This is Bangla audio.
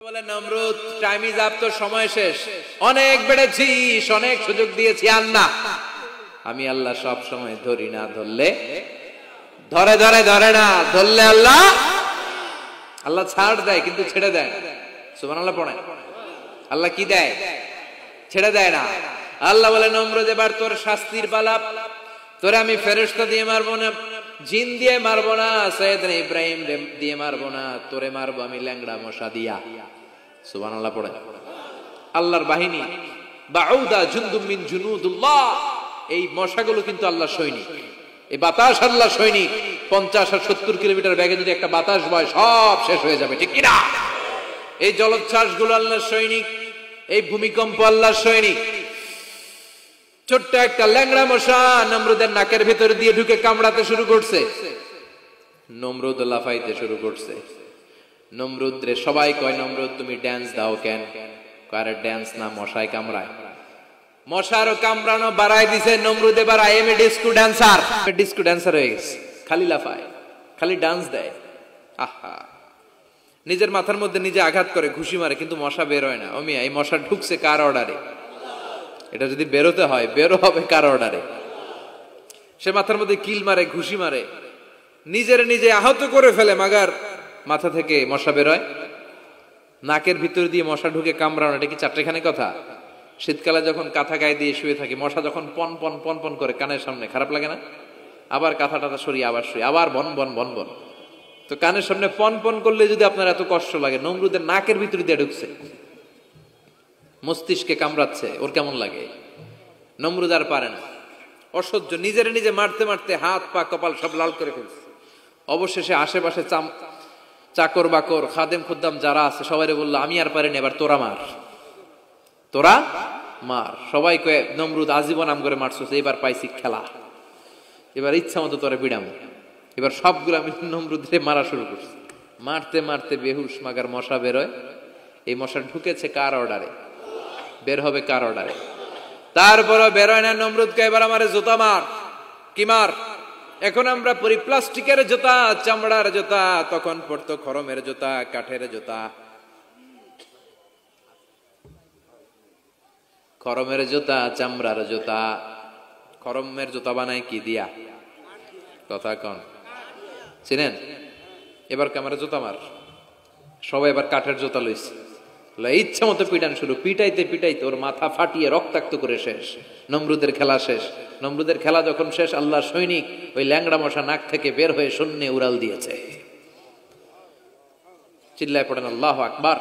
বলে নমরুদ, টাইম ইজ আপ, তোর সময় শেষ, অনেক বেড়েছিস, অনেক সুযোগ দিয়েছি আল্লাহ, আমি আল্লাহ সব সময় ধরি না, ধরলে ধরে ধরে ধরে না, ধরলে আল্লাহ আল্লাহ ছাড় দেয় কিন্তু ছেড়ে দেয় না। সুবহানাল্লাহ পড়েন। আল্লাহ কি দেয়? ছেড়ে দেয় না। আল্লাহ বলে নমরুদ, এবার তোর শাস্তির পালা, তোরে আমি ফেরেশতা দিয়ে মারবো না, জিন দিয়ে মারবো না, সাইয়েদনা ইব্রাহিম দিয়ে মারবো না, তোরে মারবো আমি ল্যাংড়া মশা দিয়া। সুবহানাল্লাহ পড়েন। আল্লাহর বাহিনী, বাউদা জুনদুম মিন জুনুদুল্লাহ, এই মশাগুলো কিন্তু আল্লাহর সৈনিক, এই বাতাস আল্লাহর সৈনিক। 50 আর 70 কিলোমিটার বেগে যদি একটা বাতাস বয় সব শেষ হয়ে যাবে, ঠিক কিনা? এই জলোচ্ছ্বাস গুলো আল্লাহর সৈনিক, এই ভূমিকম্প আল্লাহর সৈনিক। ছোট্ট একটা ল্যাংড়া মশা নমরুদের নাকের ভিতর দিয়ে ঢুকে কামড়াতে শুরু করছে। নমরুদ লাফাইতে শুরু করছে। নমরুদ রে সবাই কয়, নমরুদ তুমি ড্যান্স দাও কেন? কারে ড্যান্স না, মশায় কামড়ায়। মশারও কামড়ানো বাড়াই দিছে নমরুদ, এবার I M A disco dancer, disco dancer হয়ে গেছে, খালি লাফায়, খালি ডান্স দেয়। আহা, নিজের মাথার মধ্যে নিজে আঘাত করে, ঘুষি মারে, কিন্তু মশা বের হয় না। অমিয়া, এই মশা ঢুকছে কার অর্ডারে? এটা যদি বেরোতে হয়, বেরো হবে কার অর্ডারে? সে মাথার মধ্যে কিল মারে, ঘুষি মারে, নিজের নিজে আহত করে ফেলে, মাগার মাথা থেকে মশা বের হয়। নাকের ভিতর দিয়ে মশা ঢুকে কামড়ানো, এটা কি চারটেখানি কথা? শীতকালে যখন কাঁথা গায়ে দিয়ে শুয়ে থাকি, মশা যখন পন পন পন পন করে কানের সামনে, খারাপ লাগে না? আবার কাঁথা টাথা সরিয়ে আবার শুয়ে, আবার বন বন বন বন। তো কানের সামনে পন পন করলে যদি আপনার এত কষ্ট লাগে, নমরুদের নাকের ভিতর দিয়ে ঢুকছে, মস্তিষ্কে কামড়াচ্ছে, ওর কেমন লাগে? নমরুদ আর পারে না, অসহ্য, নিজের নিজে মারতে মারতে হাত পা কপাল সব লাল করে ফেলছে। অবশেষে আশেপাশে চাকর বাকর খাদেম খুদ্দাম যারা আছে সবাই বললো, আমি আর পারিনি, এবার তোরা মার, তোরা মার। সবাই কয়ে, নমরুদ আজীবন আম করে মারছিস, এবার পাইছি খেলা, এবার ইচ্ছা মতো তোরা পিড়াম। এবার সবগুলো আমি নমরুদে মারা শুরু করছি। মারতে মারতে বেহুশ, মাগার মশা বেরোয়। এই মশা ঢুকেছে কার অর্ডারে? বের হবে কার অর্ডারে? তারপরও বেরোয় না। নমরুদকে এবার আমারে জুতা মার। কি মার? এখন আমরা পরি প্লাস্টিকের জুতা, চামড়ার জুতা, তখন পড়তো খরমের জুতা, কাঠের জুতা। খরমের জুতা, চামড়ার জুতা। খরমের জুতা বানায় কি দিয়া? কথা কন, চিনেন? এবার ক্যামেরা জুতা মার। সবাই এবার কাঠের জুতা লইছে, ইচ্ছা মতো পিটান শুরু। পিটাইতে পিটাইতে ওর মাথা ফাটিয়ে রক্তাক্ত করে শেষ। নমরুদের খেলা শেষ। নমরুদের খেলা যখন শেষ, আল্লাহর সৈনিক ওই ল্যাংড়া মশা নাক থেকে বের হয়ে শূন্যে উড়াল দিয়েছে। চিল্লায় পড়েন আল্লাহু আকবার।